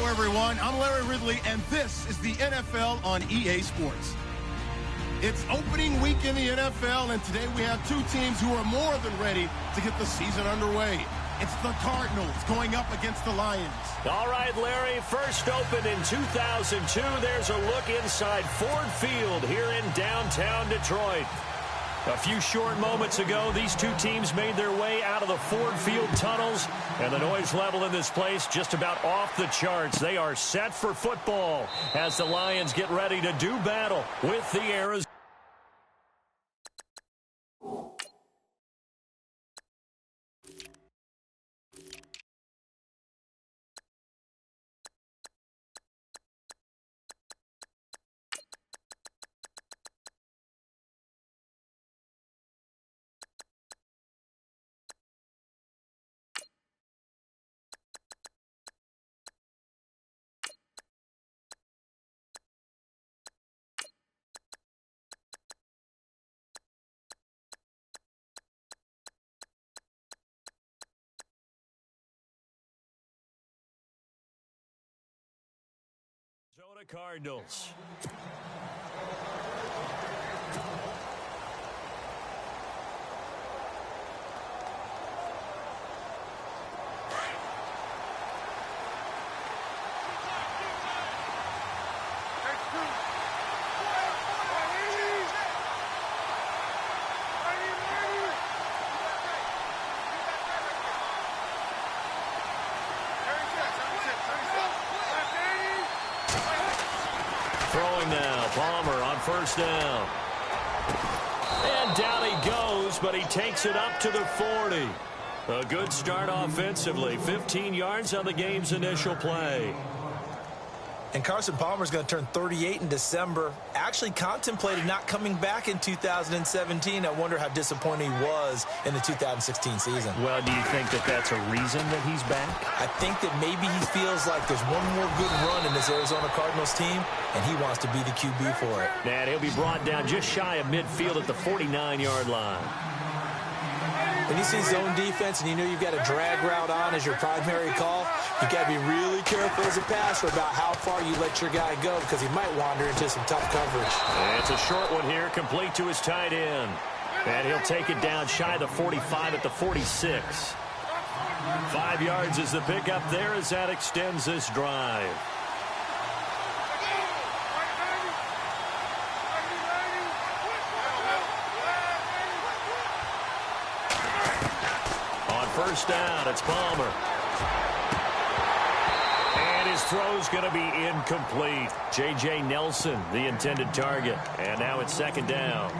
everyone. I'm Larry Ridley, and this is the NFL on EA Sports. It's opening week in the NFL, and today we have two teams who are more than ready to get the season underway. It's the Cardinals going up against the Lions. All right, Larry, first opened in 2002. There's a look inside Ford Field here in downtown Detroit. A few short moments ago, these two teams made their way out of the Ford Field tunnels, and the noise level in this place just about off the charts. They are set for football as the Lions get ready to do battle with the Arizona. Cardinals. Throwing now, Palmer on first down. And down he goes, but he takes it up to the 40. A good start offensively. 15 yards on the game's initial play. And Carson Palmer's going to turn 38 in December. Actually contemplated not coming back in 2017. I wonder how disappointed he was in the 2016 season. Well, do you think that that's a reason that he's back? I think that maybe he feels like there's one more good run in this Arizona Cardinals team, and he wants to be the QB for it. And he'll be brought down just shy of midfield at the 49-yard line. When you see zone defense and you know you've got a drag route on as your primary call, you've got to be really careful as a passer about how far you let your guy go because he might wander into some tough coverage. And it's a short one here, complete to his tight end. And he'll take it down shy of the 45 at the 46. 5 yards is the pickup there as that extends this drive. First down, it's Palmer. And his throw's going to be incomplete. J.J. Nelson, the intended target. And now it's second down.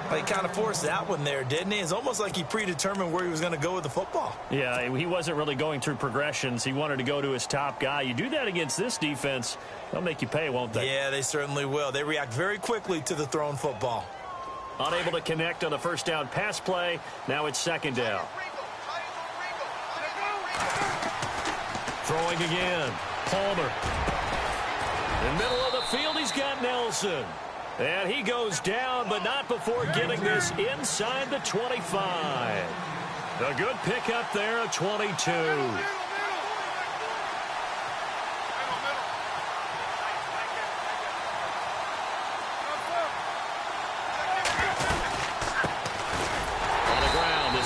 Well, he kind of forced that one there, didn't he? It's almost like he predetermined where he was going to go with the football. Yeah, he wasn't really going through progressions. He wanted to go to his top guy. You do that against this defense, they'll make you pay, won't they? Yeah, they certainly will. They react very quickly to the thrown football. Unable to connect on the first down pass play. Now it's second down. Throwing again. Palmer. In the middle of the field, he's got Nelson. And he goes down, but not before getting this inside the 25. A good pickup there at 22.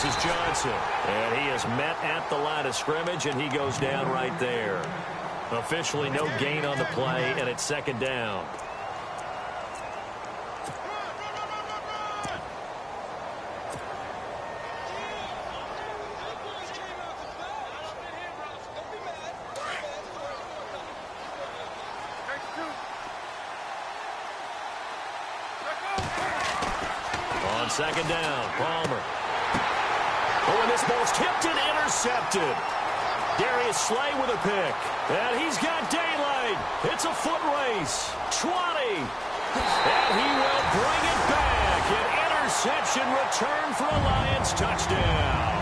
This is Johnson, and he is met at the line of scrimmage, and he goes down right there. Officially no gain on the play, and it's second down. On second down, Palmer. Oh, and this ball's tipped and intercepted. Darius Slay with a pick. And he's got daylight. It's a foot race. 20. And he will bring it back. An interception return for a Lions touchdown.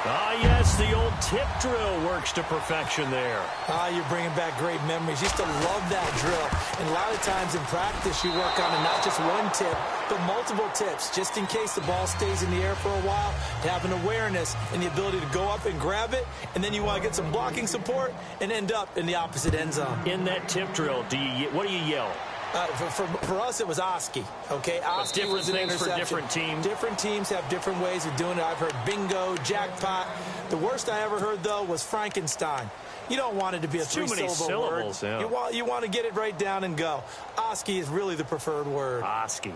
Ah, yes, the old tip drill works to perfection there. Ah, you're bringing back great memories. Used to love that drill. And a lot of times in practice, you work on it, not just one tip, but multiple tips, just in case the ball stays in the air for a while, to have an awareness and the ability to go up and grab it, and then you want to get some blocking support and end up in the opposite end zone. In that tip drill, what do you yell? For us, it was Oski, okay? Oski was an interception. For different teams. Different teams have different ways of doing it. I've heard bingo, jackpot. The worst I ever heard, though, was Frankenstein. You don't want it to be a three-syllable word. Yeah. You want to get it right down and go. Oski is really the preferred word. Oski.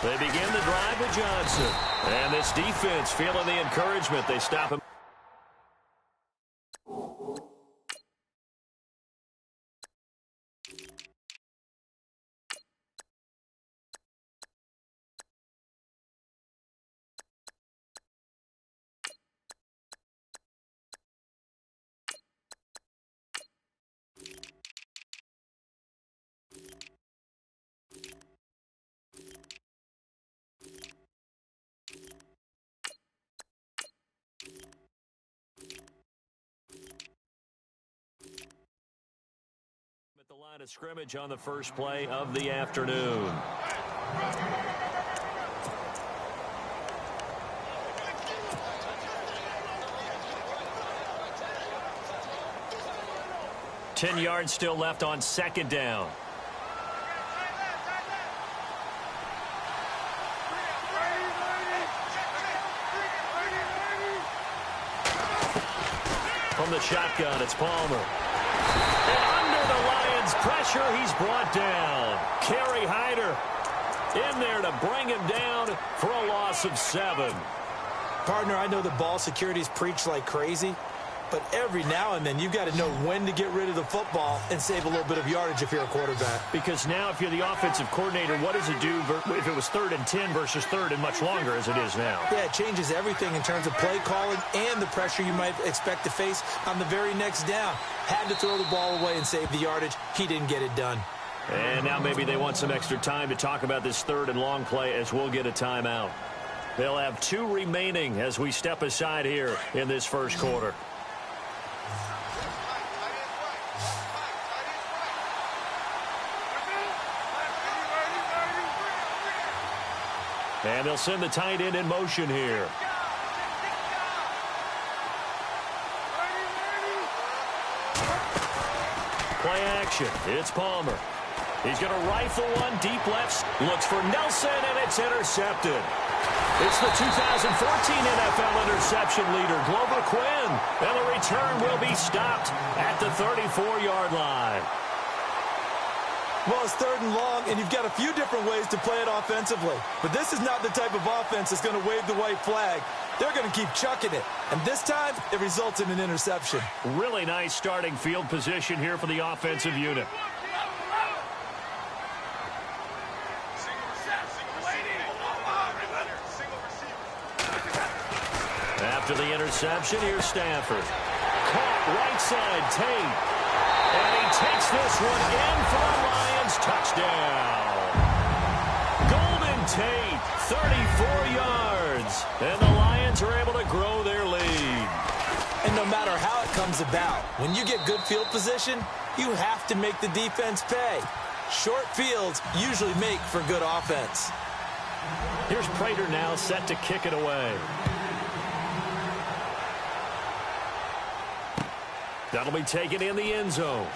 They begin the drive with Johnson. And this defense feeling the encouragement. They stop him. At the line of scrimmage on the first play of the afternoon. Ten yards still left on second down. From the shotgun, it's Palmer. And under the Lions' pressure, he's brought down. Kerry Hyder in there to bring him down for a loss of 7. Partner, I know the ball security's preached like crazy, but every now and then you've got to know when to get rid of the football and save a little bit of yardage if you're a quarterback. Because now if you're the offensive coordinator, what does it do if it was 3rd and 10 versus 3rd and much longer as it is now? Yeah, it changes everything in terms of play calling and the pressure you might expect to face on the very next down. Had to throw the ball away and save the yardage. He didn't get it done. And now maybe they want some extra time to talk about this 3rd and long play as we'll get a timeout. They'll have 2 remaining as we step aside here in this first quarter. And they'll send the tight end in motion here. Play action. It's Palmer. He's going to rifle one deep left. Looks for Nelson, and it's intercepted. It's the 2014 NFL interception leader, Glover Quinn. And the return will be stopped at the 34-yard line. Well, it's 3rd and long, and you've got a few different ways to play it offensively. But this is not the type of offense that's going to wave the white flag. They're going to keep chucking it. And this time, it results in an interception. Really nice starting field position here for the offensive unit. After the interception, here's Stafford. Caught right side, Tate. And he takes this one in for a Lions touchdown. Golden Tate, 34 yards. And the Lions are able to grow their lead. And no matter how it comes about, when you get good field position, you have to make the defense pay. Short fields usually make for good offense. Here's Prater now set to kick it away. That'll be taken in the end zone.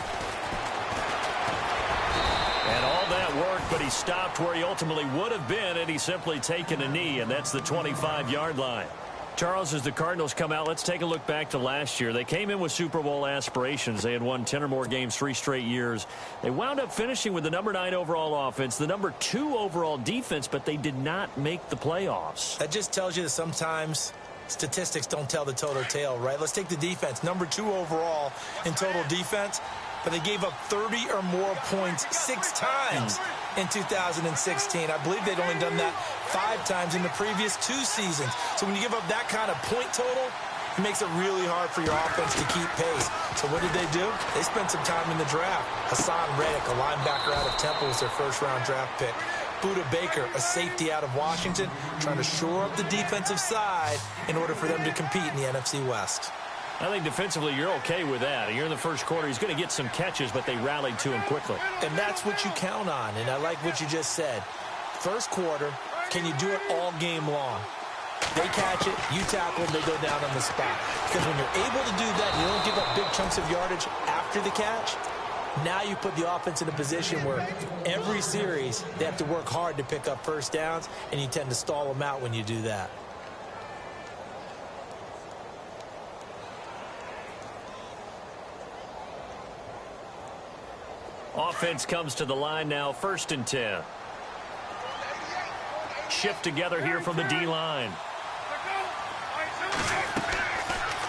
And all that worked, but he stopped where he ultimately would have been, and he's simply taken a knee, and that's the 25-yard line. Charles, as the Cardinals come out, let's take a look back to last year. They came in with Super Bowl aspirations. They had won 10 or more games 3 straight years. They wound up finishing with the number 9 overall offense, the number 2 overall defense, but they did not make the playoffs. That just tells you that sometimes statistics don't tell the total tale, right? Let's take the defense. Number 2 overall in total defense, but they gave up 30 or more points 6 times in 2016. I believe they'd only done that 5 times in the previous 2 seasons. So when you give up that kind of point total, It makes it really hard for your offense to keep pace. So what did they do? They spent some time in the draft. Hassan Reddick, a linebacker out of Temple, was their first-round draft pick. Budda Baker, a safety out of Washington, trying to shore up the defensive side in order for them to compete in the NFC West. I think defensively you're okay with that. You're in the first quarter. He's going to get some catches, but they rallied to him quickly. And that's what you count on, and I like what you just said. First quarter, can you do it all game long? They catch it, you tackle them, they go down on the spot. Because when you're able to do that, you don't give up big chunks of yardage after the catch. Now you put the offense in a position where every series they have to work hard to pick up first downs, and you tend to stall them out when you do that. Offense comes to the line now, 1st and 10. Shift together here from the D-line.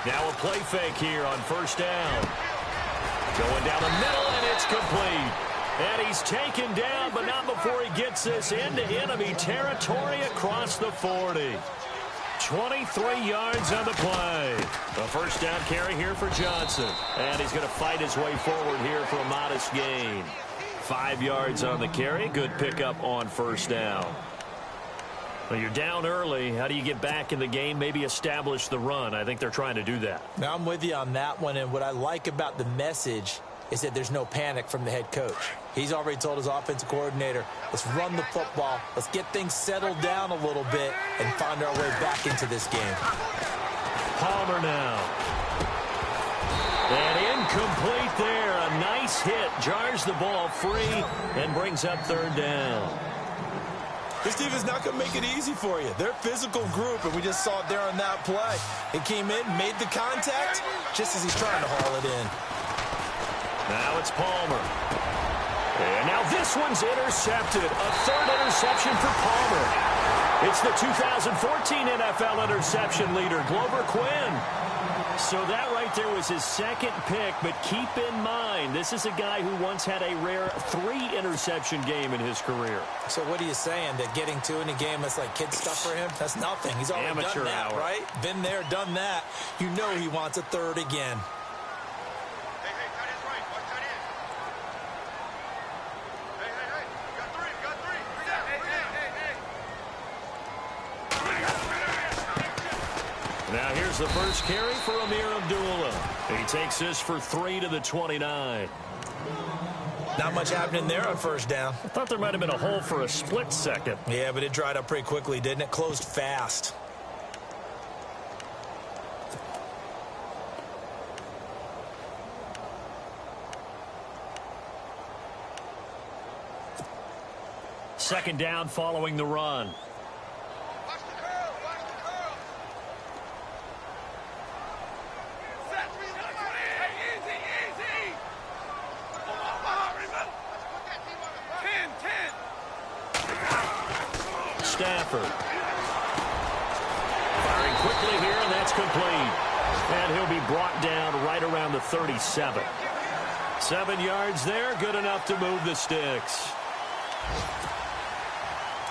Now a play fake here on 1st down. Going down the middle, and it's complete. And he's taken down, but not before he gets this into enemy territory across the 40. 23 yards on the play. A 1st down carry here for Johnson. And he's going to fight his way forward here for a modest gain. 5 yards on the carry. Good pickup on 1st down. Well, you're down early. How do you get back in the game? Maybe establish the run. I think they're trying to do that. Now, I'm with you on that one, and what I like about the message is that there's no panic from the head coach. He's already told his offensive coordinator, let's run the football, let's get things settled down a little bit and find our way back into this game. Palmer now. And incomplete there. A nice hit. Jars the ball free and brings up 3rd down. This team is not going to make it easy for you. They're a physical group, and we just saw it there on that play. It came in, made the contact, just as he's trying to haul it in. Now it's Palmer. And now this one's intercepted. A 3rd interception for Palmer. It's the 2014 NFL interception leader, Glover Quinn. So that right there was his 2nd pick, but keep in mind, this is a guy who once had a rare 3-interception game in his career. So what are you saying, that getting 2 in a game is like kid stuff for him? That's nothing. He's already Amateur done that, hour. right? Been there, done that. You know he wants a 3rd again. Now here's the first carry for Amir Abdullah. He takes this for 3 to the 29. Not much happening there on 1st down. I thought there might have been a hole for a split second. Yeah, but it dried up pretty quickly, didn't it? Closed fast. Second down following the run. Stafford. Firing quickly here, and that's complete. And he'll be brought down right around the 37. 7 yards there, good enough to move the sticks.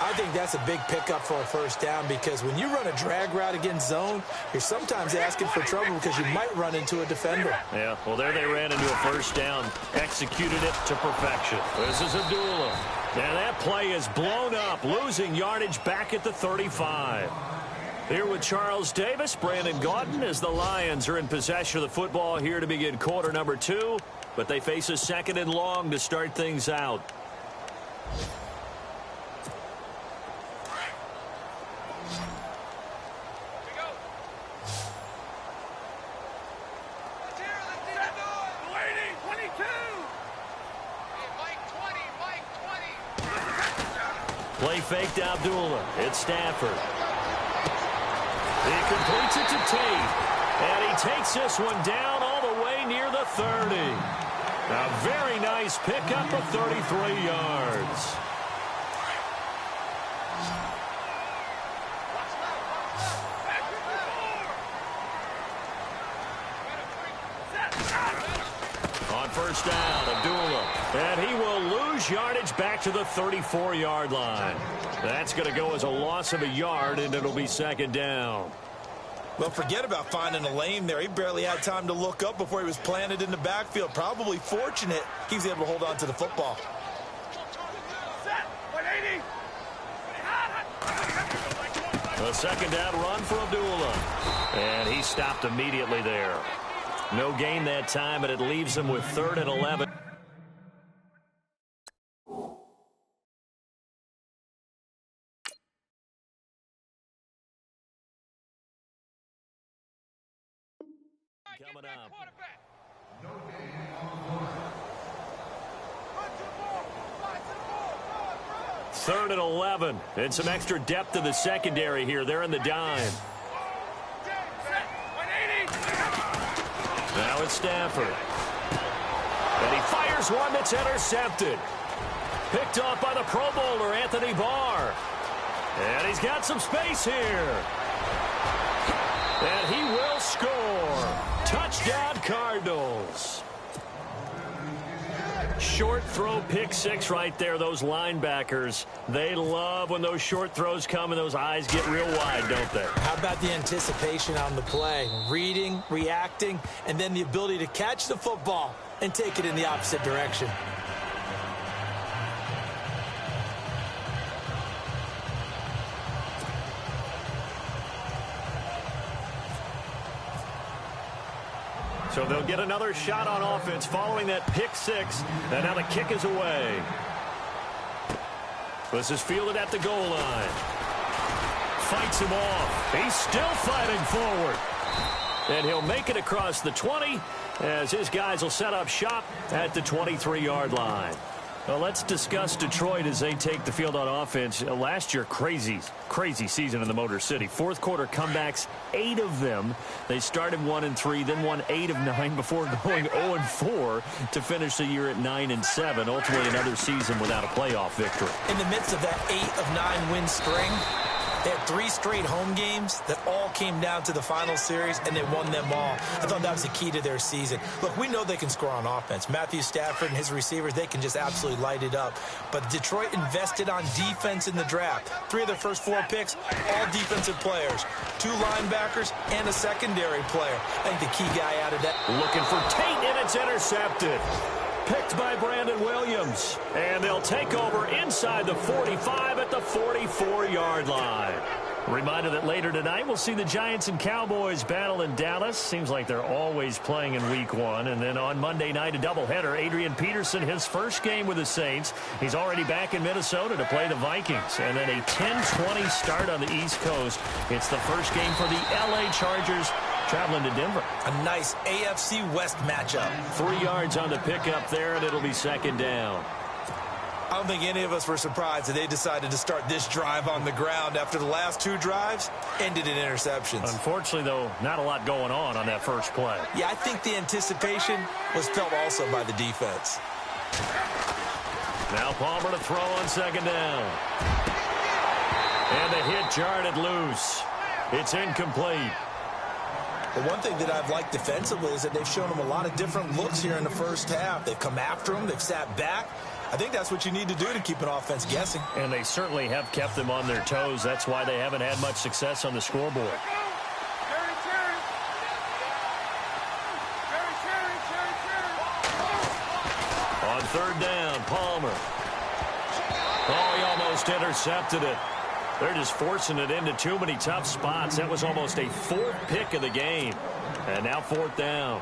I think that's a big pickup for a 1st down, because when you run a drag route against zone, you're sometimes asking for trouble because you might run into a defender. Yeah, well, there they ran into a 1st down, executed it to perfection. This is Abdullah. And that play is blown up, losing yardage back at the 35. Here with Charles Davis, Brandon Gaudin, as the Lions are in possession of the football here to begin quarter number 2, but they face a 2nd and long to start things out. Play fake to Abdullah. It's Stafford. He completes it to Tate. And he takes this one down all the way near the 30. A very nice pickup of 33 yards. On 1st down, Abdullah. And he will lose yardage back to the 34-yard line. That's going to go as a loss of a yard, and it'll be 2nd down. Well, forget about finding a lane there. He barely had time to look up before he was planted in the backfield. Probably fortunate he was able to hold on to the football. A second down run for Abdullah. And he stopped immediately there. No gain that time, and it leaves him with 3rd and 11. Coming up. 3rd and 11. And some extra depth in the secondary here. They're in the dime. Now it's Stafford. And he fires one that's intercepted. Picked off by the Pro Bowler, Anthony Barr. And he's got some space here. And he will score. Touchdown, Cardinals. Short throw, pick six right there. Those linebackers, they love when those short throws come and those eyes get real wide, don't they? How about the anticipation on the play? Reading, reacting, and then the ability to catch the football and take it in the opposite direction. So they'll get another shot on offense following that pick six. And now the kick is away. This is fielded at the goal line. Fights him off. He's still fighting forward. And he'll make it across the 20 as his guys will set up shop at the 23-yard line. Well, let's discuss Detroit as they take the field on offense. Last year, crazy season in the Motor City. Fourth quarter comebacks, 8 of them. They started 1-3, then won 8 of 9 before going 0-4 to finish the year at 9-7. Ultimately, another season without a playoff victory. In the midst of that 8 of 9 win string, they had 3 straight home games that all came down to the final series, and they won them all. I thought that was the key to their season. Look, we know they can score on offense. Matthew Stafford and his receivers, they can just absolutely light it up. But Detroit invested on defense in the draft. 3 of their first 4 picks, all defensive players. 2 linebackers and a secondary player. I think the key guy out of that. Looking for Tate, and it's intercepted. Picked by Brandon Williams. And they'll take over inside the 45 at the 44-yard line. A reminder that later tonight we'll see the Giants and Cowboys battle in Dallas. Seems like they're always playing in week 1. And then on Monday night, a doubleheader. Adrian Peterson, his first game with the Saints. He's already back in Minnesota to play the Vikings. And then a 10-20 start on the East Coast. It's the first game for the L.A. Chargers traveling to Denver. A nice AFC West matchup. 3 yards on the pickup there, and it'll be second down. I don't think any of us were surprised that they decided to start this drive on the ground after the last 2 drives ended in interceptions. Unfortunately, though, not a lot going on that first play. Yeah, I think the anticipation was felt also by the defense. Now Palmer to throw on second down. And the hit jarred it loose. It's incomplete. The one thing that I've liked defensively is that they've shown them a lot of different looks here in the first half. They've come after them. They've sat back. I think that's what you need to do to keep an offense guessing. And they certainly have kept them on their toes. That's why they haven't had much success on the scoreboard. On third down, Palmer. Oh, he almost intercepted it. They're just forcing it into too many tough spots. That was almost a 4th pick of the game. And now 4th down.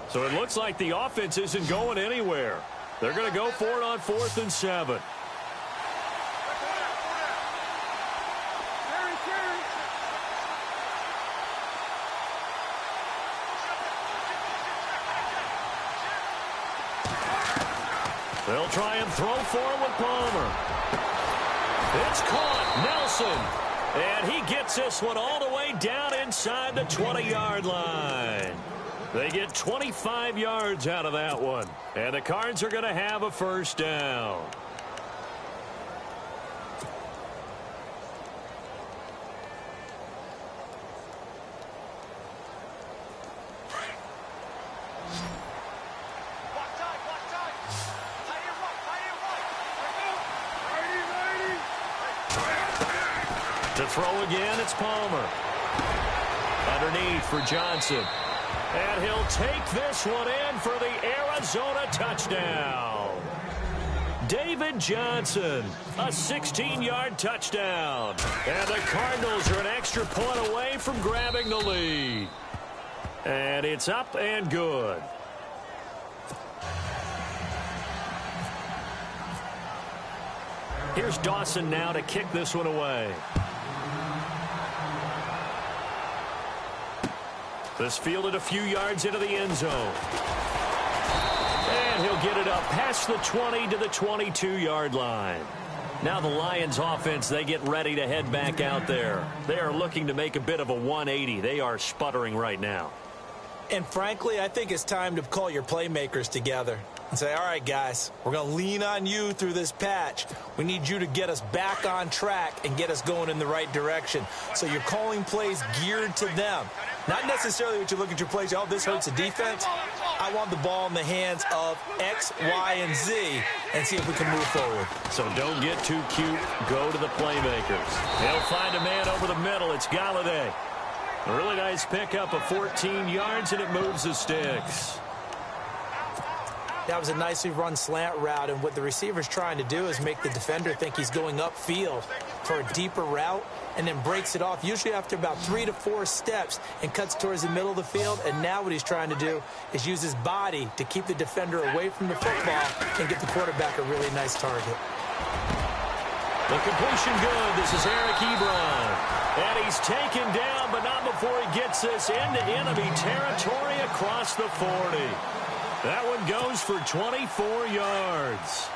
So it looks like the offense isn't going anywhere. They're going to go for it on 4th and 7. They'll try and throw for him with Palmer. It's caught. Nelson. And he gets this one all the way down inside the 20-yard line. They get 25 yards out of that one. And the Cards are going to have a first down. To throw again, it's Palmer. Underneath for Johnson. And he'll take this one in for the Arizona touchdown. David Johnson, a 16-yard touchdown. And the Cardinals are an extra point away from grabbing the lead. And it's up and good. Here's Dawson now to kick this one away. This fielded a few yards into the end zone. And he'll get it up past the 20 to the 22-yard line. Now the Lions offense, they get ready to head back out there. They are looking to make a bit of a 180. They are sputtering right now. And frankly, I think it's time to call your playmakers together and say, all right, guys, we're going to lean on you through this patch. We need you to get us back on track and get us going in the right direction. So you're calling plays geared to them. Not necessarily what you look at your plays, oh, this hurts the defense. I want the ball in the hands of X, Y, and Z and see if we can move forward. So don't get too cute. Go to the playmakers. They'll find a man over the middle. It's Galladay. A really nice pickup of 14 yards, and it moves the sticks. That was a nicely run slant route, and what the receiver's trying to do is make the defender think he's going upfield for a deeper route and then breaks it off, usually after about 3 to 4 steps, and cuts towards the middle of the field. And now what he's trying to do is use his body to keep the defender away from the football and get the quarterback a really nice target. The completion good. This is Eric Ebron. And he's taken down, but not before he gets this into enemy territory across the 40. That one goes for 24 yards.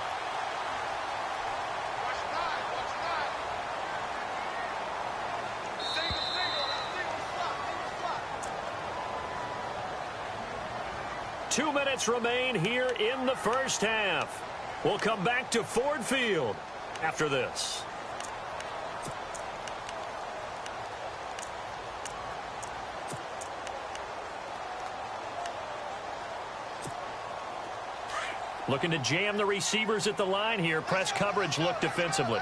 Two minutes remain here in the first half. We'll come back to Ford Field after this. Looking to jam the receivers at the line here. Press coverage look defensively.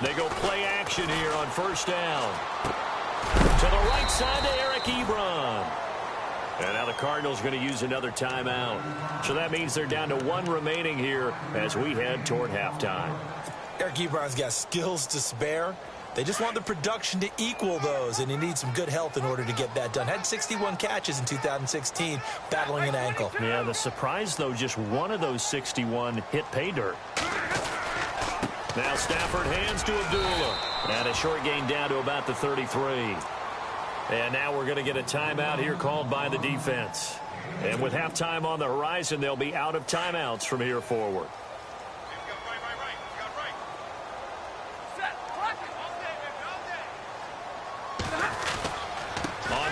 They go play action here on first down. To the right side to Eric Ebron. And now the Cardinals are going to use another timeout. So that means they're down to 1 remaining here as we head toward halftime. Eric Ebron's got skills to spare. They just want the production to equal those, and he needs some good health in order to get that done. Had 61 catches in 2016, battling an ankle. Yeah, the surprise, though, just one of those 61 hit pay dirt. Now Stafford hands to Abdullah. And a short gain down to about the 33. And now we're going to get a timeout here called by the defense. And with halftime on the horizon, they'll be out of timeouts from here forward.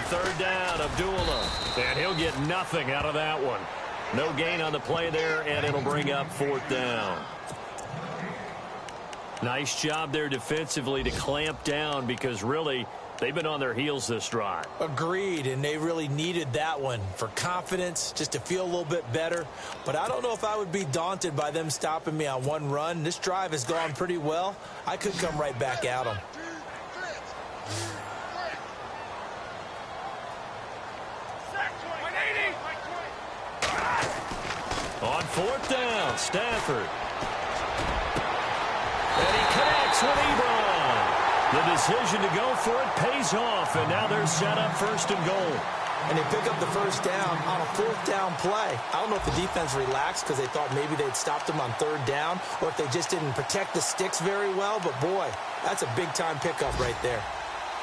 Third down, Abdullah. And he'll get nothing out of that one. No gain on the play there, and it'll bring up 4th down. Nice job there defensively to clamp down because really they've been on their heels this drive. Agreed, and they really needed that one for confidence, just to feel a little bit better. But I don't know if I would be daunted by them stopping me on one run. This drive has gone pretty well. I could come right back at them. On 4th down, Stafford. And he connects with Ebron. The decision to go for it pays off, and now they're set up 1st and goal. And they pick up the 1st down on a 4th down play. I don't know if the defense relaxed because they thought maybe they'd stopped them on 3rd down, or if they just didn't protect the sticks very well. But, boy, that's a big-time pickup right there.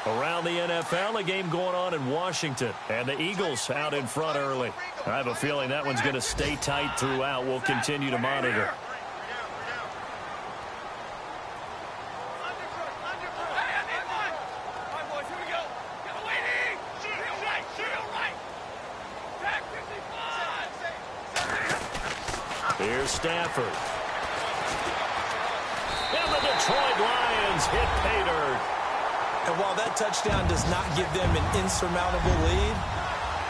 Around the NFL, a game going on in Washington, and the Eagles out in front early. I have a feeling that one's going to stay tight throughout. We'll continue to monitor. Here's Stafford. And the Detroit Lions hit pay dirt. And while that touchdown does not give them an insurmountable lead,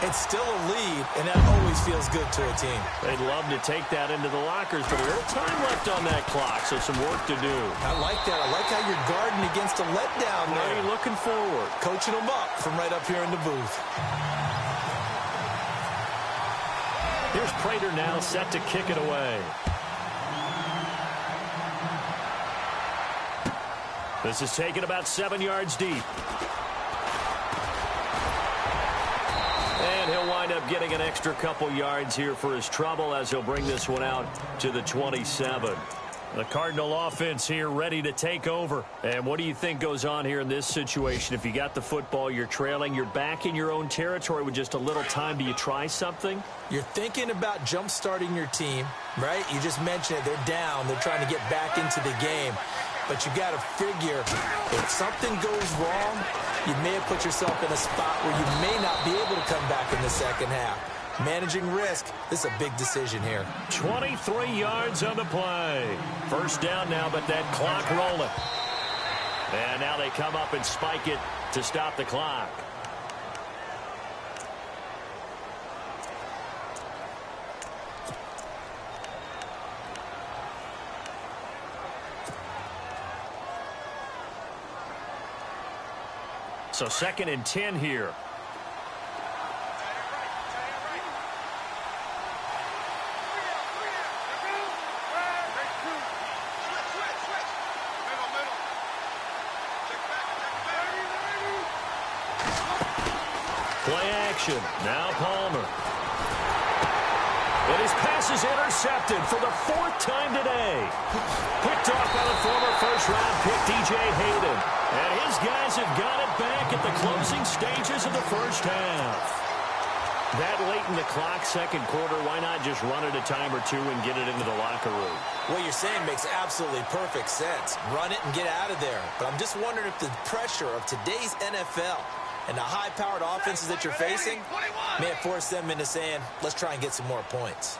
It's still a lead, and that always feels good to a team. They'd love to take that into the lockers, but a little time left on that clock, so some work to do. I like that. I like how you're guarding against a letdown there. You're looking forward. Coaching them up from right up here in the booth. Here's Prater now set to kick it away. This is taken about 7 yards deep. And he'll wind up getting an extra couple yards here for his trouble as he'll bring this one out to the 27. The Cardinal offense here ready to take over. And what do you think goes on here in this situation? If you got the football, you're trailing, you're back in your own territory with just a little time. Do you try something? You're thinking about jump-starting your team, right? You just mentioned it. They're down. They're trying to get back into the game. But you got to figure if something goes wrong, you may have put yourself in a spot where you may not be able to come back in the second half. Managing risk, this is a big decision here. 23 yards on the play. First down now, but that clock rolling. And now they come up and spike it to stop the clock. So 2nd and 10 here. Play action. Now Palmer. And his pass is intercepted for the 4th time today. Picked off by the former first-round pick, DJ Hayden. And his guys have got it back at the closing stages of the first half. That late in the clock, second quarter, why not just run it a time or two and get it into the locker room? What you're saying makes absolutely perfect sense. Run it and get out of there. But I'm just wondering if the pressure of today's NFL and the high-powered offenses that you're facing may have forced them into saying, let's try and get some more points.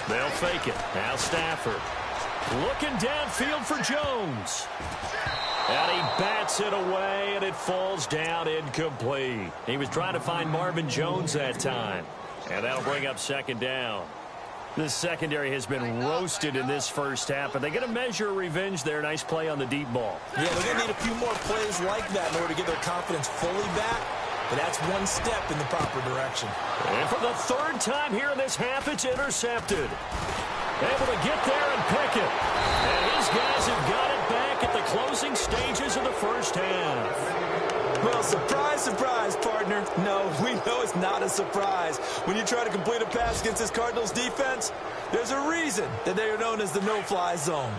They'll fake it. Now Stafford. Looking downfield for Jones. And he bats it away, and it falls down incomplete. He was trying to find Marvin Jones that time. And that'll bring up 2nd down. This secondary has been roasted in this first half, but they get a measure of revenge there. Nice play on the deep ball. Yeah, they're going to need a few more plays like that in order to get their confidence fully back. But that's one step in the proper direction. And for the 3rd time here in this half, it's intercepted. Able to get there and pick it. And his guys have got it back at the closing stages of the first half. Well, surprise, surprise, partner. No, we know it's not a surprise. When you try to complete a pass against this Cardinals defense, there's a reason that they are known as the no-fly zone.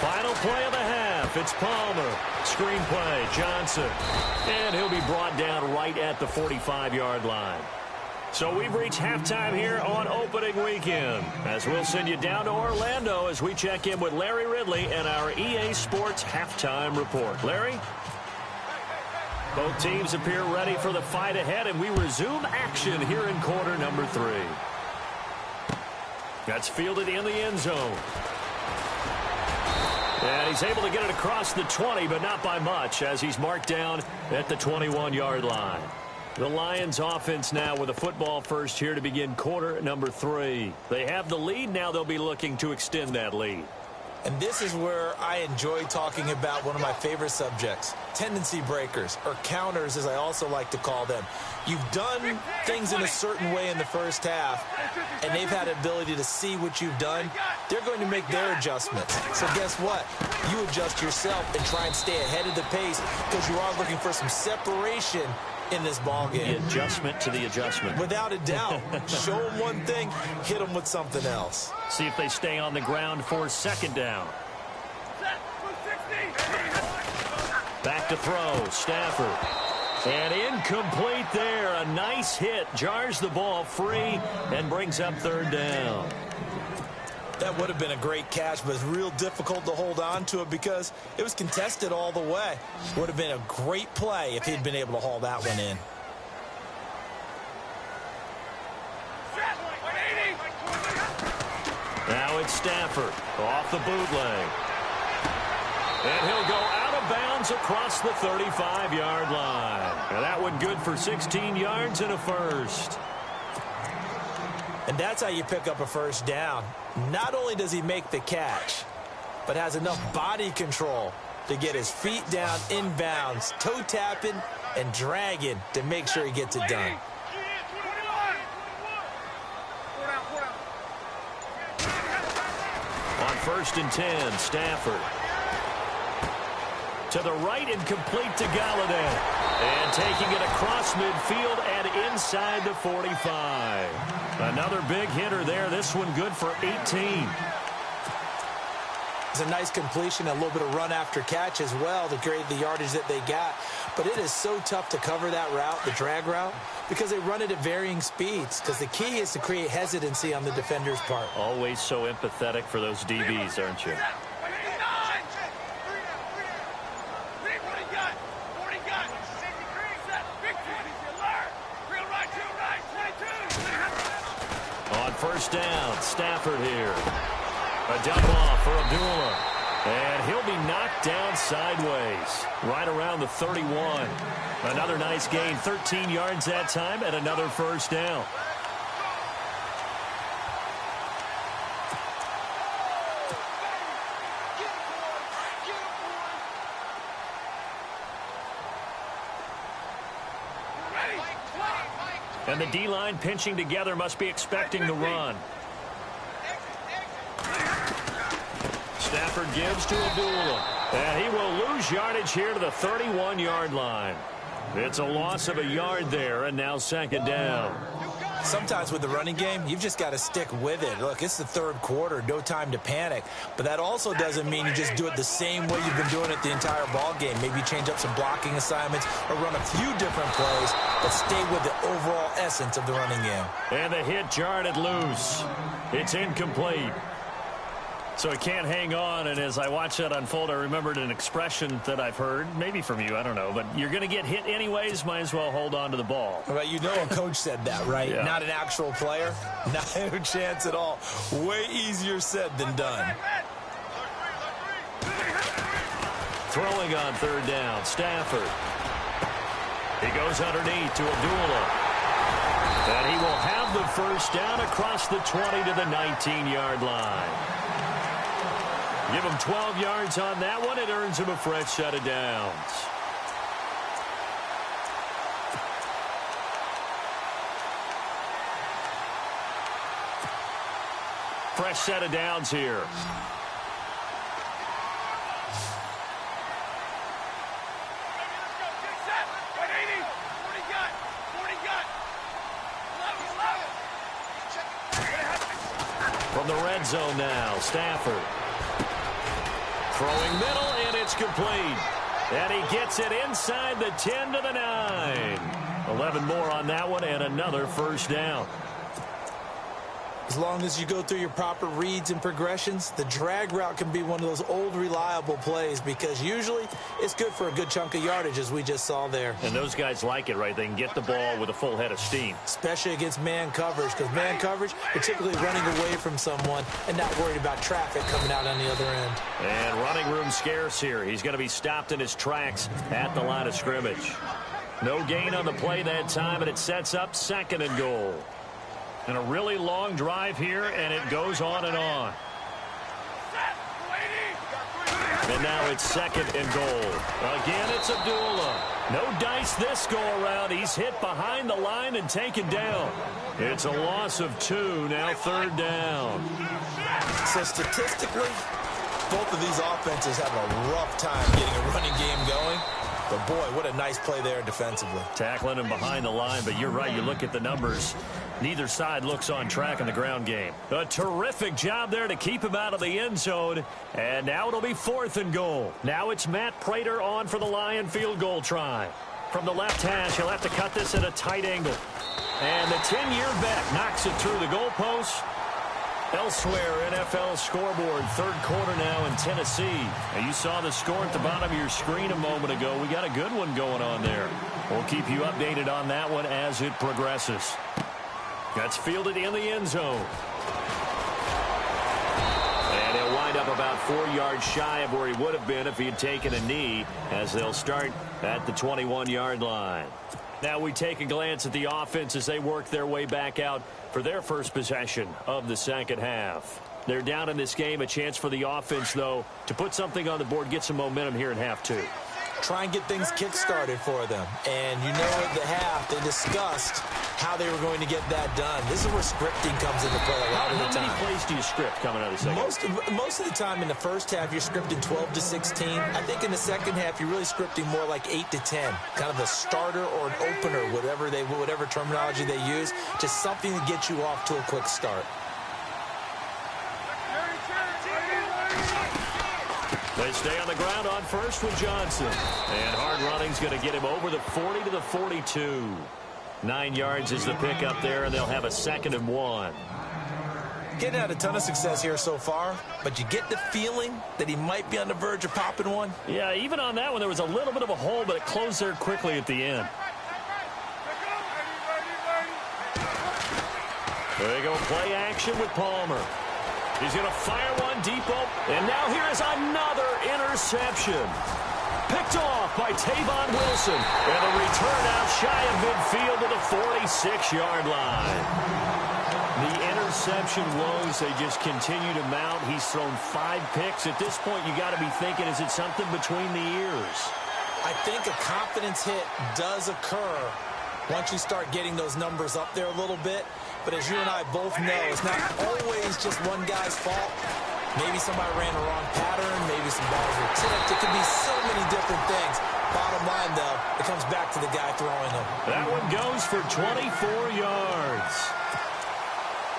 Final play of the half. It's Palmer. Screen play, Johnson. And he'll be brought down right at the 45-yard line. So we've reached halftime here on opening weekend, as we'll send you down to Orlando as we check in with Larry Ridley and our EA Sports halftime report. Larry? Both teams appear ready for the fight ahead, and we resume action here in quarter number 3. That's fielded in the end zone. And he's able to get it across the 20, but not by much, as he's marked down at the 21-yard line. The Lions offense now with a football first here to begin quarter number 3. They have the lead. Now they'll be looking to extend that lead. And this is where I enjoy talking about one of my favorite subjects, tendency breakers, or counters as I also like to call them. You've done things in a certain way in the first half, and they've had the ability to see what you've done. They're going to make their adjustments. So guess what? You adjust yourself and try and stay ahead of the pace because you are looking for some separation in this ball game. The adjustment to the adjustment. Without a doubt. Show them one thing, hit them with something else. See if they stay on the ground for 2nd down. Back to throw, Stafford. And incomplete there. A nice hit. Jars the ball free and brings up 3rd down. That would have been a great catch, but it's real difficult to hold on to it because it was contested all the way. Would have been a great play if he'd been able to haul that one in. Now now it's Stafford off the bootleg. And he'll go out of bounds across the 35-yard line. And that one good for 16 yards and a first. And that's how you pick up a first down. Not only does he make the catch, but has enough body control to get his feet down inbounds, toe tapping and dragging to make sure he gets it done. On 1st and 10, Stafford. To the right and complete to Galladay. And taking it across midfield and inside the 45. Another big hitter there. This one good for 18. It's a nice completion, a little bit of run after catch as well to create the yardage that they got. But it is so tough to cover that route, the drag route, because they run it at varying speeds. Because the key is to create hesitancy on the defender's part. Always so empathetic for those DBs, aren't you? On 1st down, Stafford here. A dump off for Abdullah. And he'll be knocked down sideways. Right around the 31. Another nice gain. 13 yards that time and another first down. And the D-line pinching together must be expecting the run. Stafford gives to Abdullah. And he will lose yardage here to the 31-yard line. It's a loss of a yard there, and now 2nd down. Sometimes with the running game, you've just got to stick with it. Look, it's the 3rd quarter, no time to panic. But that also doesn't mean you just do it the same way you've been doing it the entire ball game. Maybe change up some blocking assignments or run a few different plays, but stay with the overall essence of the running game. And the hit jarred it loose. It's incomplete. So he can't hang on, and as I watched that unfold, I remembered an expression that I've heard, maybe from you, I don't know, but you're going to get hit anyways, might as well hold on to the ball. Well, you know a coach said that, right? Yeah. Not an actual player. No chance at all. Way easier said than done. Throwing on 3rd down, Stafford. He goes underneath to Abdullah. And he will have the first down across the 20 to the 19-yard line. Give him 12 yards on that one. It earns him a fresh set of downs. Fresh set of downs here. From the red zone now, Stafford. Throwing middle, and it's complete. And he gets it inside the 10 to the 9. 11 more on that one, and another first down. As long as you go through your proper reads and progressions, the drag route can be one of those old reliable plays because usually it's good for a good chunk of yardage, as we just saw there. And those guys like it, right? They can get the ball with a full head of steam. Especially against man coverage, because man coverage, you're typically running away from someone and not worried about traffic coming out on the other end. And running room scarce here. He's going to be stopped in his tracks at the line of scrimmage. No gain on the play that time, and it sets up 2nd and goal. And a really long drive here, and it goes on and on. And now it's 2nd and goal. Again, it's Abdullah. No dice this go-around. He's hit behind the line and taken down. It's a loss of 2, now 3rd down. So statistically, both of these offenses have a rough time getting a running game going. But, boy, what a nice play there defensively. Tackling him behind the line, but you're right. You look at the numbers. Neither side looks on track in the ground game. A terrific job there to keep him out of the end zone. And now it'll be 4th and goal. Now it's Matt Prater on for the Lion field goal try. From the left hash, he'll have to cut this at a tight angle. And the 10-year vet knocks it through the goalpost. Elsewhere, NFL scoreboard, 3rd quarter now in Tennessee. And you saw the score at the bottom of your screen a moment ago. We got a good one going on there. We'll keep you updated on that one as it progresses. That's fielded in the end zone. up about 4 yards shy of where he would have been if he had taken a knee, as they'll start at the 21-yard line. Now we take a glance at the offense as they work their way back out for their first possession of the second half. They're down in this game. A chance for the offense, though, to put something on the board, get some momentum here in half two. Try and get things kick-started for them. And you know at the half, they discussed how they were going to get that done. This is where scripting comes into play a lot of the time. How many plays do you script coming out of the second? Most of the time in the first half, you're scripting 12 to 16. I think in the second half, you're really scripting more like 8 to 10. Kind of a starter or an opener, whatever terminology they use. Just something to get you off to a quick start. They stay on the ground on first with Johnson. And hard running's going to get him over the 40 to the 42. 9 yards is the pickup there, and they'll have a 2nd and 1. Getting had a ton of success here so far, but you get the feeling that he might be on the verge of popping one. Yeah, even on that one, there was a little bit of a hole, but it closed there quickly at the end. There you go, play action with Palmer. He's going to fire one deep open. And now here is another interception. Picked off by Tavon Wilson. And a return out shy of midfield to the 46-yard line. The interception woes, they just continue to mount. He's thrown 5 picks. At this point, you got to be thinking, is it something between the ears? I think a confidence hit does occur once you start getting those numbers up there a little bit. But as you and I both know, it's not always just one guy's fault. Maybe somebody ran the wrong pattern. Maybe some balls were tipped. It could be so many different things. Bottom line, though, it comes back to the guy throwing them. That one goes for 24 yards.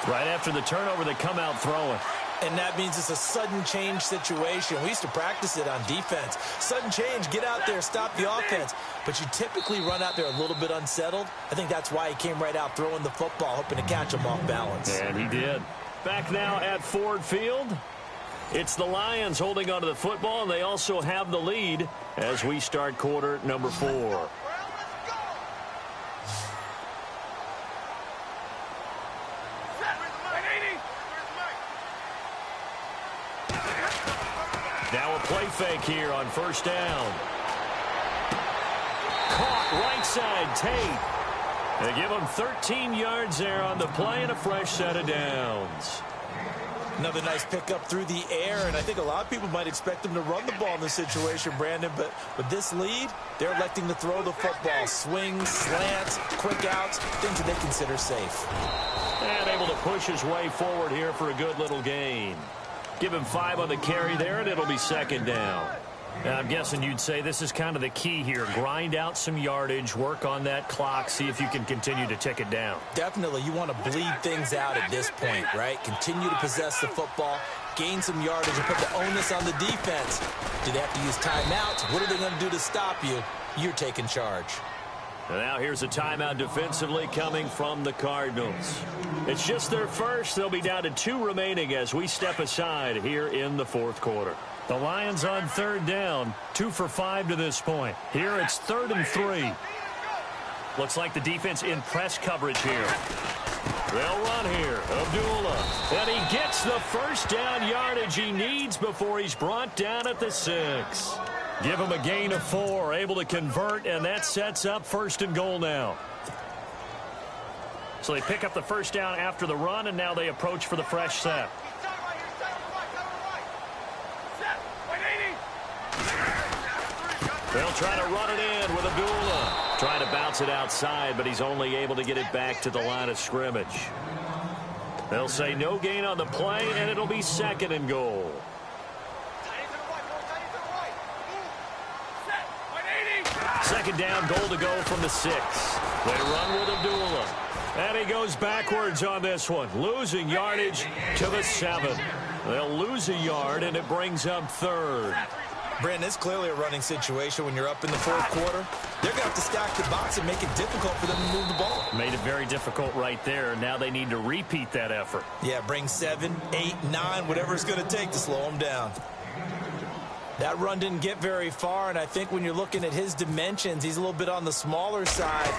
Right after the turnover, they come out throwing. And that means it's a sudden change situation. We used to practice it on defense. Sudden change, get out there, stop the offense. But you typically run out there a little bit unsettled. I think that's why he came right out throwing the football, hoping to catch him off balance. And he did. Back now at Ford Field. It's the Lions holding onto the football, and they also have the lead as we start quarter number 4. Now a play fake here on first down. Caught right side, Tate. They give him 13 yards there on the play and a fresh set of downs. Another nice pickup through the air, and I think a lot of people might expect them to run the ball in this situation, Brandon, but with this lead, they're electing to throw the football. Swings, slants, quick outs, things that they consider safe. And able to push his way forward here for a good little gain. Give him 5 on the carry there, and it'll be 2nd down. And I'm guessing you'd say this is kind of the key here. Grind out some yardage, work on that clock, see if you can continue to tick it down. Definitely. You want to bleed things out at this point, right? Continue to possess the football, gain some yardage, and put the onus on the defense. Do they have to use timeouts? What are they going to do to stop you? You're taking charge. And now here's a timeout defensively coming from the Cardinals. It's just their first. They'll be down to 2 remaining as we step aside here in the 4th quarter. The Lions on 3rd down, 2 for 5 to this point. Here it's 3rd and 3. Looks like the defense in press coverage here. They'll run here. Abdullah. And he gets the first down yardage he needs before he's brought down at the 6. Give him a gain of 4, able to convert, and that sets up 1st and goal now. So they pick up the first down after the run, and now they approach for the fresh set. They'll try to run it in with Abdullah. Trying to bounce it outside, but he's only able to get it back to the line of scrimmage. They'll say no gain on the play, and it'll be 2nd and goal. Second down, goal to go from the 6. They run with Abdullah. And he goes backwards on this one, losing yardage to the 7. They'll lose a yard, and it brings up 3rd. Brandon, it's clearly a running situation when you're up in the 4th quarter. They're going to have to stack the box and make it difficult for them to move the ball. Made it very difficult right there. Now they need to repeat that effort. Yeah, bring 7, 8, 9, whatever it's going to take to slow them down. That run didn't get very far, and I think when you're looking at his dimensions, he's a little bit on the smaller side.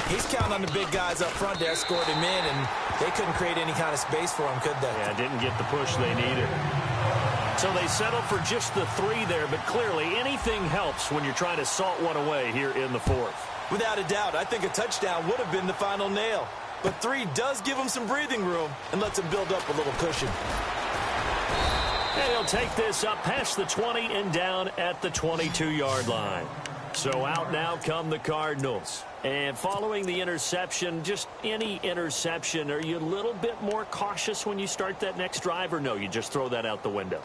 He's counting on the big guys up front to escort him in, and they couldn't create any kind of space for him, could they? Yeah, didn't get the push they needed. So they settle for just the 3 there, but clearly anything helps when you're trying to salt one away here in the 4th. Without a doubt, I think a touchdown would have been the final nail. But 3 does give him some breathing room and lets him build up a little cushion. And he'll take this up past the 20 and down at the 22-yard line. So out now come the Cardinals. And following the interception, just any interception, are you a little bit more cautious when you start that next drive, or no, you just throw that out the window?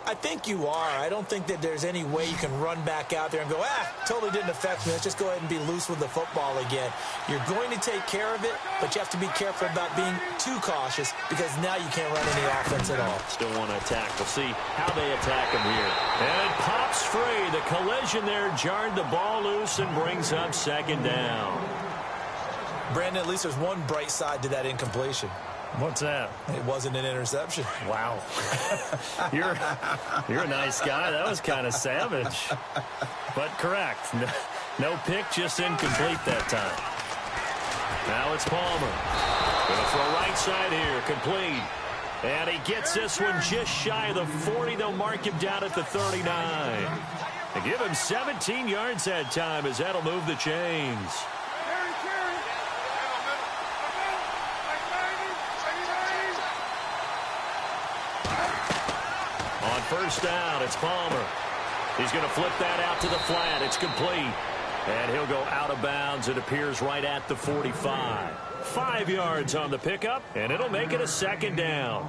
I think you are. I don't think that there's any way you can run back out there and go, totally didn't affect me. Let's just go ahead and be loose with the football again. You're going to take care of it, but you have to be careful about being too cautious because now you can't run any offense at all. Still want to attack. We'll see how they attack him here. And it pops free. The collision there jarred the ball loose and brings up 2nd down. Brandon, at least there's one bright side to that incompletion. What's that? It wasn't an interception. Wow. You're a nice guy. That was kind of savage. But correct. No pick, just incomplete that time. Now it's Palmer. Going to throw right side here. Complete. And he gets this one just shy of the 40. They'll mark him down at the 39. They give him 17 yards that time as that'll move the chains. On 1st down, it's Palmer. He's going to flip that out to the flat. It's complete. And he'll go out of bounds. It appears right at the 45. 5 yards on the pickup, and it'll make it a 2nd down.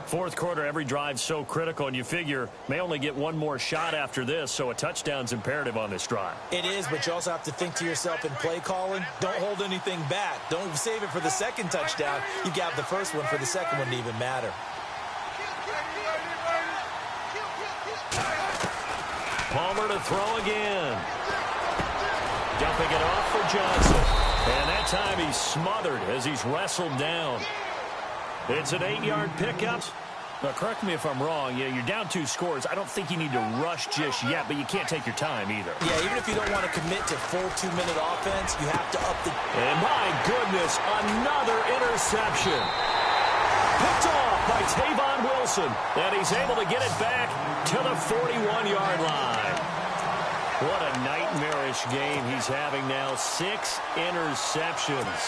4th quarter, every drive's so critical, and you figure may only get one more shot after this, so a touchdown's imperative on this drive. It is, but you also have to think to yourself in play calling, don't hold anything back. Don't save it for the 2nd touchdown. You got the 1st one for the 2nd one to even matter. Palmer to throw again. Dumping it off for Johnson. And that time he's smothered as he's wrestled down. It's an 8-yard pickup. Now, correct me if I'm wrong. Yeah, you're down 2 scores. I don't think you need to rush just yet, but you can't take your time either. Yeah, even if you don't want to commit to full 2-minute offense, you have to up the... And my goodness, another interception. Picked off by Tavon Wilson. And he's able to get it back to the 41-yard line. What a nightmarish game he's having now. 6 interceptions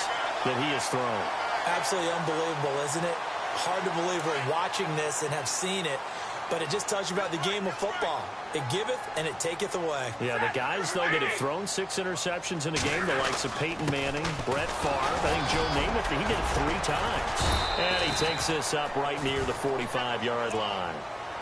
that he has thrown. Absolutely unbelievable, isn't it? Hard to believe we're watching this and have seen it, but it just tells you about the game of football. It giveth and it taketh away. Yeah, the guys, though, that have thrown 6 interceptions in a game, the likes of Peyton Manning, Brett Favre, I think Joe Namath, he did it 3 times. And he takes this up right near the 45-yard line.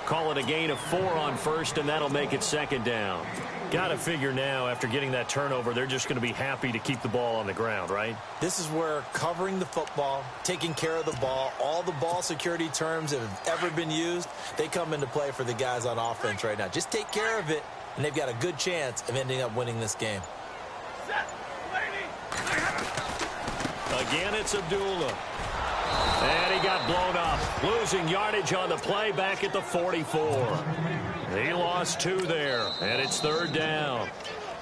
Call it a gain of 4 on 1st, and that'll make it 2nd down. Got to figure now, after getting that turnover, they're just going to be happy to keep the ball on the ground, right? This is where covering the football, taking care of the ball, all the ball security terms that have ever been used, they come into play for the guys on offense right now. Just take care of it, and they've got a good chance of ending up winning this game. Again, it's Abdullah. And he got blown up, losing yardage on the play back at the 44. He lost 2 there, and it's 3rd down.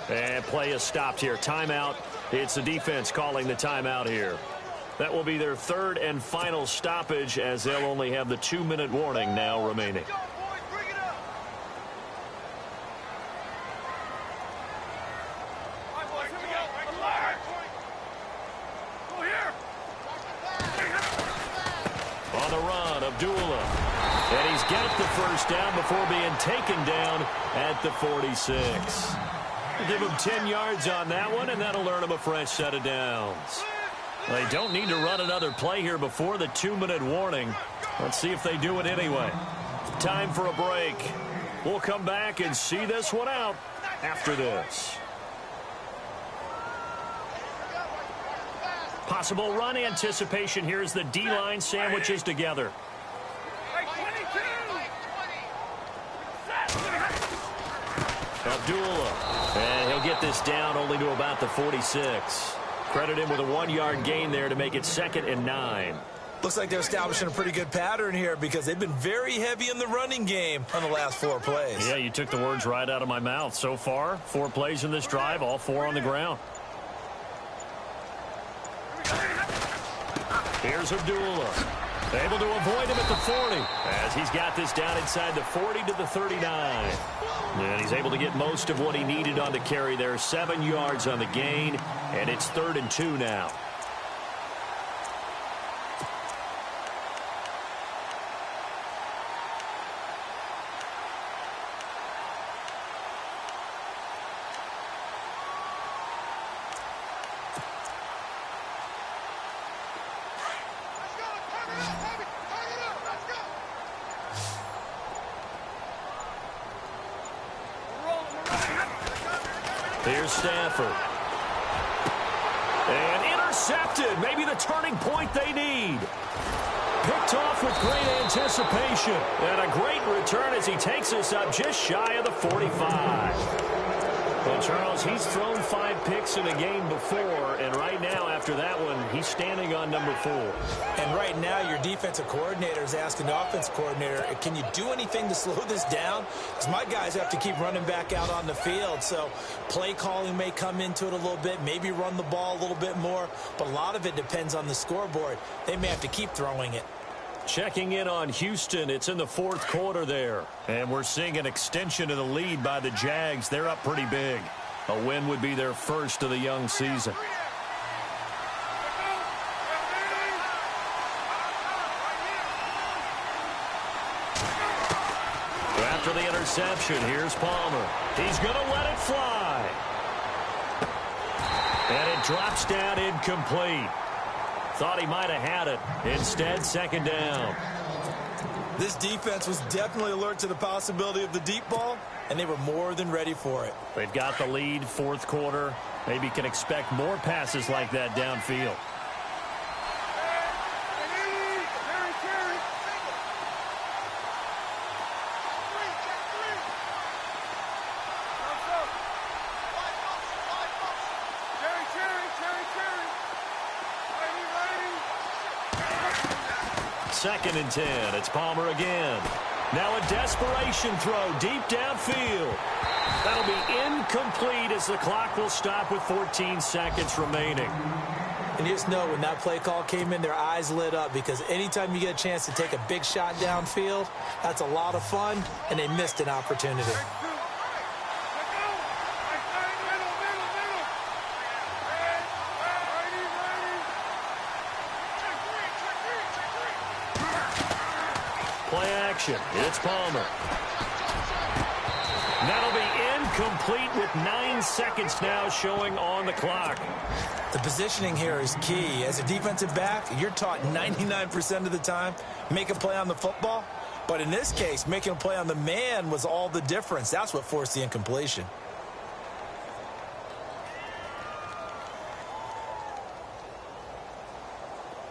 And play is stopped here. Timeout. It's the defense calling the timeout here. That will be their 3rd and final stoppage as they'll only have the 2-minute warning now remaining. On the run, Abdullah. And he's got the 1st down before being taken down at the 46. Give him 10 yards on that one, and that'll earn him a fresh set of downs. They don't need to run another play here before the 2-minute warning. Let's see if they do it anyway. Time for a break. We'll come back and see this one out after this. Possible run anticipation here as the D-line sandwiches together. Abdullah. And he'll get this down only to about the 46. Credit him with a 1-yard gain there to make it 2nd and 9. Looks like they're establishing a pretty good pattern here because they've been very heavy in the running game on the last 4 plays. Yeah, you took the words right out of my mouth. So far, 4 plays in this drive, all 4 on the ground. Here's Abdullah. Able to avoid him at the 40 as he's got this down inside the 40 to the 39. And he's able to get most of what he needed on the carry there. 7 yards on the gain, and it's 3rd and 2 now. Here's Stafford. And intercepted. Maybe the turning point they need. Picked off with great anticipation. And a great return as he takes us up just shy of the 45. Well, Charles, he's thrown 5 picks in a game before, and right now, after that one, he's standing on number 4. And right now, your defensive coordinator is asking the offense coordinator, can you do anything to slow this down? Because my guys have to keep running back out on the field, so play calling may come into it a little bit, maybe run the ball a little bit more, but a lot of it depends on the scoreboard. They may have to keep throwing it. Checking in on Houston, it's in the 4th quarter there. And we're seeing an extension of the lead by the Jags. They're up pretty big. A win would be their first of the young season. After the interception, here's Palmer. He's going to let it fly. And it drops down incomplete. Thought he might have had it. Instead, 2nd down. This defense was definitely alert to the possibility of the deep ball, and they were more than ready for it. They've got the lead, 4th quarter. Maybe can expect more passes like that downfield. Second and 10. It's Palmer again. Now a desperation throw deep downfield. That'll be incomplete as the clock will stop with 14 seconds remaining. And you just know when that play call came in, their eyes lit up, because anytime you get a chance to take a big shot downfield, that's a lot of fun, and they missed an opportunity. Play action. It's Palmer. That'll be incomplete with 9 seconds now showing on the clock. The positioning here is key. As a defensive back, you're taught 99% of the time, make a play on the football. But in this case, making a play on the man was all the difference. That's what forced the incompletion.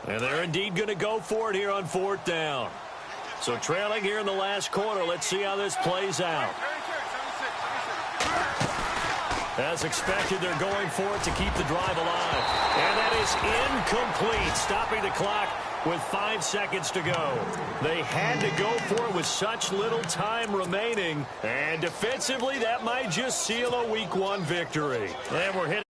And they're indeed going to go for it here on 4th down. So trailing here in the last quarter, let's see how this plays out. As expected, they're going for it to keep the drive alive. And that is incomplete, stopping the clock with 5 seconds to go. They had to go for it with such little time remaining. And defensively, that might just seal a Week 1 victory. And we're hitting.